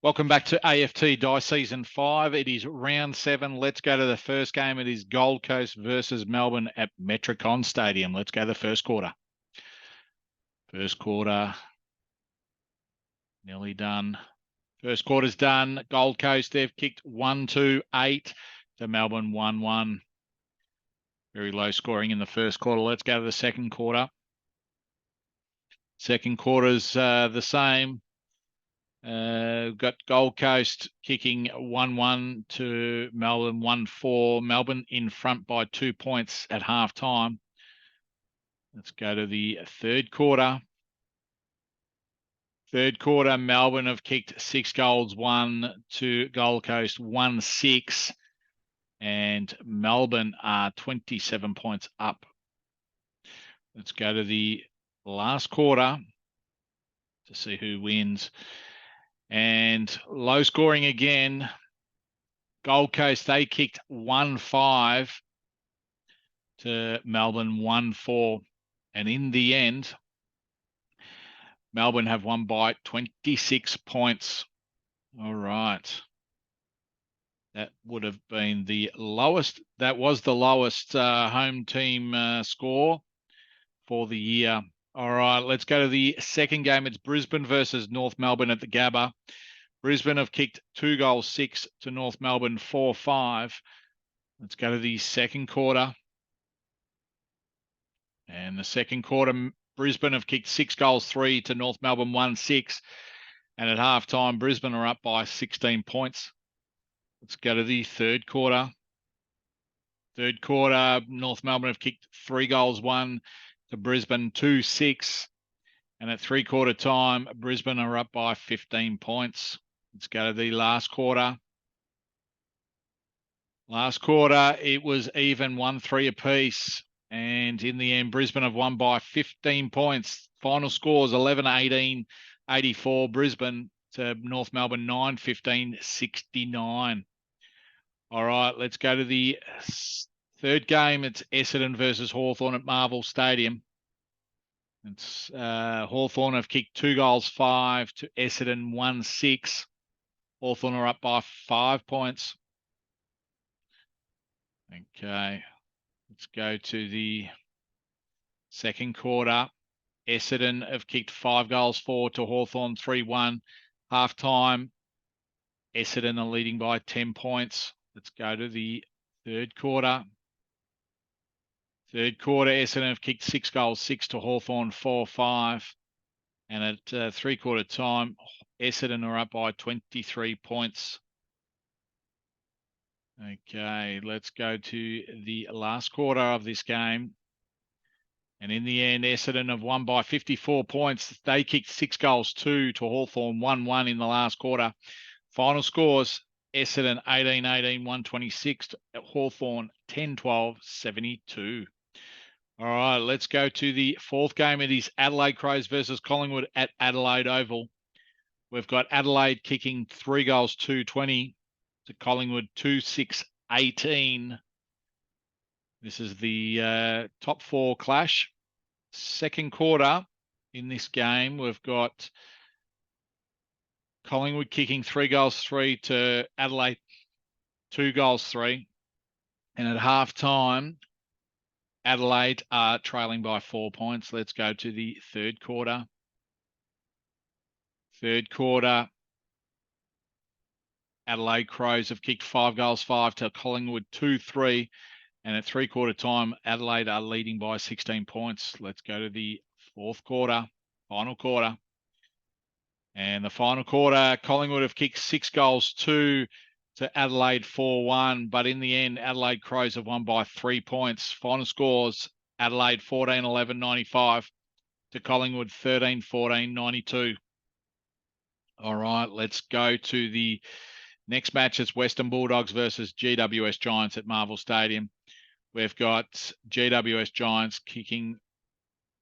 Welcome back to AFT Dice Season 5. It is round 7. Let's go to the first game. It is Gold Coast versus Melbourne at Metricon Stadium. Let's go to the first quarter. First quarter nearly done. First quarter's done. Gold Coast, they've kicked 1-2-8 to Melbourne 1-1. Very low scoring in the first quarter. Let's go to the second quarter. Second quarter's the same. We've got Gold Coast kicking 1-1 to Melbourne 1-4. Melbourne in front by 2 points at half time. Let's go to the third quarter. Third quarter, Melbourne have kicked 6 goals, 1 to Gold Coast 1-6. And Melbourne are 27 points up. Let's go to the last quarter to see who wins. And low scoring again. Gold Coast, they kicked 1-5 to Melbourne 1-4. And in the end, Melbourne have won by 26 points. All right. That would have been the lowest. That was the lowest home team score for the year. All right, let's go to the second game. It's Brisbane versus North Melbourne at the Gabba. Brisbane have kicked 2 goals, 6 to North Melbourne 4-5. Let's go to the second quarter. And the second quarter, Brisbane have kicked 6 goals, 3 to North Melbourne 1-6. And at halftime, Brisbane are up by 16 points. Let's go to the third quarter. Third quarter, North Melbourne have kicked 3 goals, 1 to Brisbane 2-6. And at three-quarter time, Brisbane are up by 15 points. Let's go to the last quarter. Last quarter, it was even 1-3 apiece. And in the end, Brisbane have won by 15 points. Final scores 11-18, 84 Brisbane to North Melbourne 9-15, 69. All right, let's go to the third game. It's Essendon versus Hawthorn at MRVL Stadium. It's Hawthorn have kicked 2 goals, 5 to Essendon 1-6. Hawthorn are up by 5 points. Okay, let's go to the second quarter. Essendon have kicked 5 goals, 4 to Hawthorn 3-1. Half time, Essendon are leading by 10 points. Let's go to the third quarter. Third quarter, Essendon have kicked 6 goals, 6 to Hawthorn 4-5. And at three-quarter time, Essendon are up by 23 points. Okay, let's go to the last quarter of this game. And in the end, Essendon have won by 54 points. They kicked 6 goals, 2 to Hawthorn 1-1 in the last quarter. Final scores, Essendon 18-18, 126 to Hawthorn 10-12, 72. All right, let's go to the fourth game. It is Adelaide Crows versus Collingwood at Adelaide Oval. We've got Adelaide kicking 3 goals, 2-20 to Collingwood 2-6-18. This is the top 4 clash. Second quarter in this game, we've got Collingwood kicking 3 goals, 3 to Adelaide 2 goals, 3. And at half time, Adelaide are trailing by 4 points. Let's go to the third quarter. Third quarter, Adelaide Crows have kicked 5 goals, 5 to Collingwood 2-3. And at three-quarter time, Adelaide are leading by 16 points. Let's go to the fourth quarter, final quarter. And the final quarter, Collingwood have kicked 6 goals, 2 to Adelaide 4-1. But in the end, Adelaide Crows have won by 3 points. Final scores, Adelaide 14-11, 95 to Collingwood 13-14, 92. All right, let's go to the next match. It's Western Bulldogs versus GWS Giants at MRVL Stadium. We've got GWS Giants kicking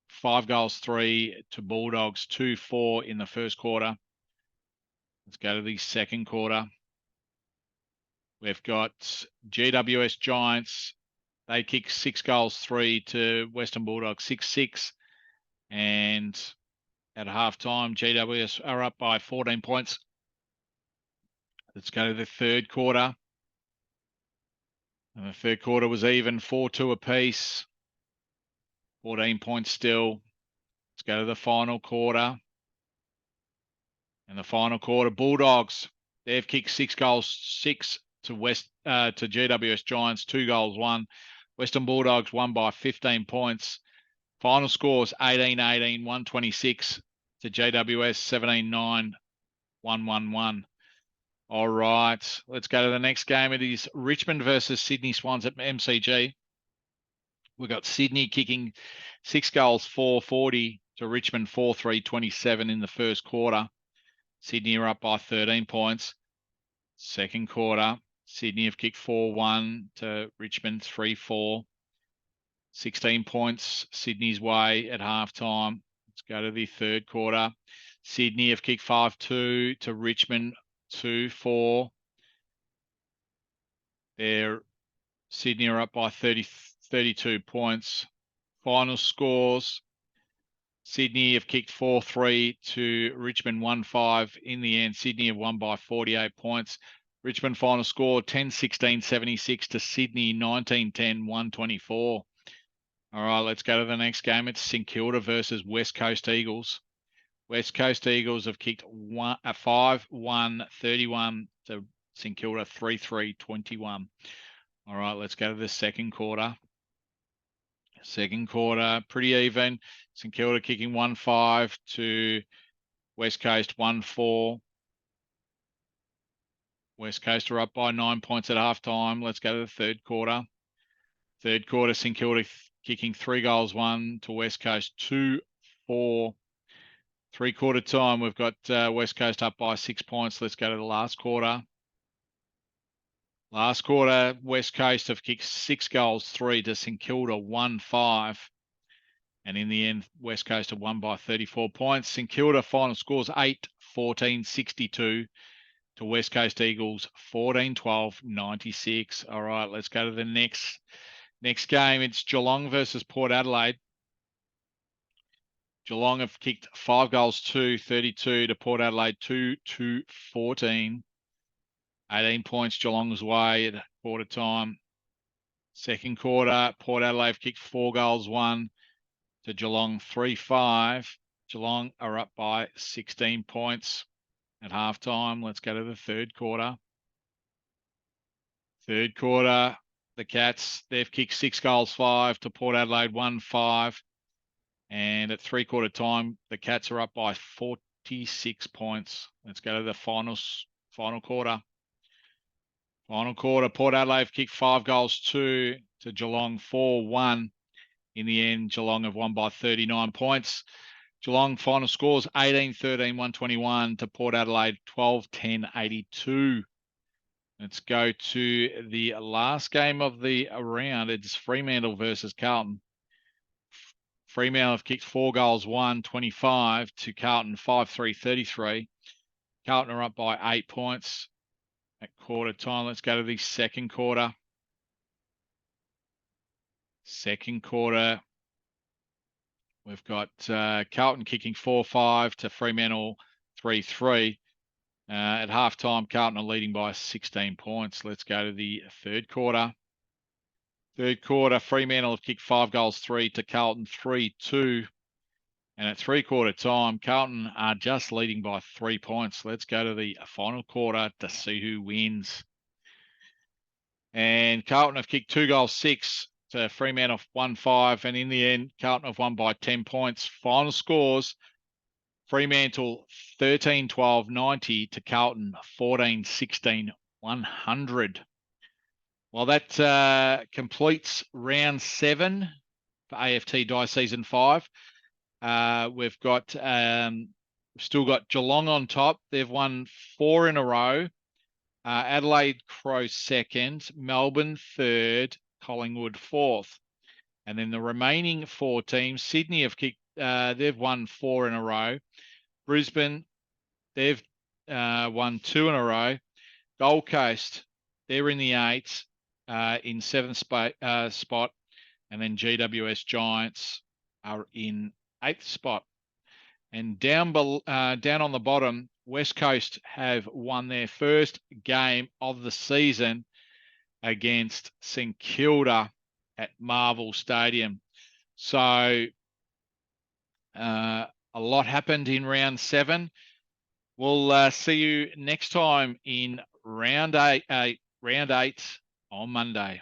5 goals, 3 to Bulldogs 2-4 in the first quarter. Let's go to the second quarter. We've got GWS Giants. They kick 6 goals, 3 to Western Bulldogs 6-6. And at halftime, GWS are up by 14 points. Let's go to the third quarter. And the third quarter was even, 4-2 apiece. 14 points still. Let's go to the final quarter. And the final quarter, Bulldogs, they've kicked 6 goals, 6 to GWS Giants, 2 goals, 1. Western Bulldogs won by 15 points. Final scores 18-18, 126 to GWS, 17-9, 111. All right, let's go to the next game. It is Richmond versus Sydney Swans at MCG. We've got Sydney kicking 6 goals, 440 to Richmond, 4-3-27 in the first quarter. Sydney are up by 13 points. Second quarter, Sydney have kicked 4-1 to Richmond, 3-4. 16 points Sydney's way at halftime. Let's go to the third quarter. Sydney have kicked 5-2 to Richmond, 2-4. Sydney are up by 32 points. Final scores. Sydney have kicked 4-3 to Richmond, 1-5. In the end, Sydney have won by 48 points. Richmond final score 10-16-76 to Sydney, 19-10, 124. All right, let's go to the next game. It's St Kilda versus West Coast Eagles. West Coast Eagles have kicked 5-1-31 to St Kilda, 3-3-21. All right, let's go to the second quarter. Second quarter, pretty even. St Kilda kicking 1-5 to West Coast, 1-4. West Coast are up by 9 points at halftime. Let's go to the third quarter. Third quarter, St Kilda kicking 3 goals, 1 to West Coast, 2-4. Three-quarter time, we've got West Coast up by 6 points. Let's go to the last quarter. Last quarter, West Coast have kicked 6 goals, 3 to St Kilda, 1-5. And in the end, West Coast have won by 34 points. St Kilda final scores 8-14-62 to West Coast Eagles, 14-12-96. All right, let's go to the next game. It's Geelong versus Port Adelaide. Geelong have kicked 5 goals, 32 to Port Adelaide, 2-14. 18 points Geelong's way at quarter time. Second quarter, Port Adelaide have kicked 4 goals, 1 to Geelong, 3-5. Geelong are up by 16 points at halftime. Let's go to the third quarter. Third quarter, the Cats, they've kicked 6 goals, 5 to Port Adelaide, 1-5. And at three-quarter time, the Cats are up by 46 points. Let's go to the final quarter. Final quarter, Port Adelaide have kicked 5 goals, 2 to Geelong, 4-1. In the end, Geelong have won by 39 points. Geelong final scores 18-13, 121 to Port Adelaide, 12-10, 82. Let's go to the last game of the round. It's Fremantle versus Carlton. Fremantle have kicked 4 goals, 1, 25 to Carlton, 5-3, 33. Carlton are up by 8 points at quarter time. Let's go to the second quarter. Second quarter, we've got Carlton kicking 4-5 to Fremantle, 3-3. At halftime, Carlton are leading by 16 points. Let's go to the third quarter. Third quarter, Fremantle have kicked 5 goals, 3 to Carlton, 3-2. And at three-quarter time, Carlton are just leading by 3 points. Let's go to the final quarter to see who wins. And Carlton have kicked 2 goals, 6 to Fremantle, 1-5. And in the end, Carlton have won by 10 points. Final scores, Fremantle 13-12-90 to Carlton 14-16-100. Well, that completes round 7 for AFT Dice Season 5. We've still got Geelong on top. They've won 4 in a row. Adelaide Crows second, Melbourne third, Collingwood fourth. And then the remaining 4 teams, Sydney have they've won 4 in a row. Brisbane, they've won 2 in a row. Gold Coast, they're in the 8th, in 7th spot. And then GWS Giants are in 8th spot. And down on the bottom, West Coast have won their first game of the season against St Kilda at MRVL Stadium. So a lot happened in round 7. We'll see you next time in round 8 on Monday.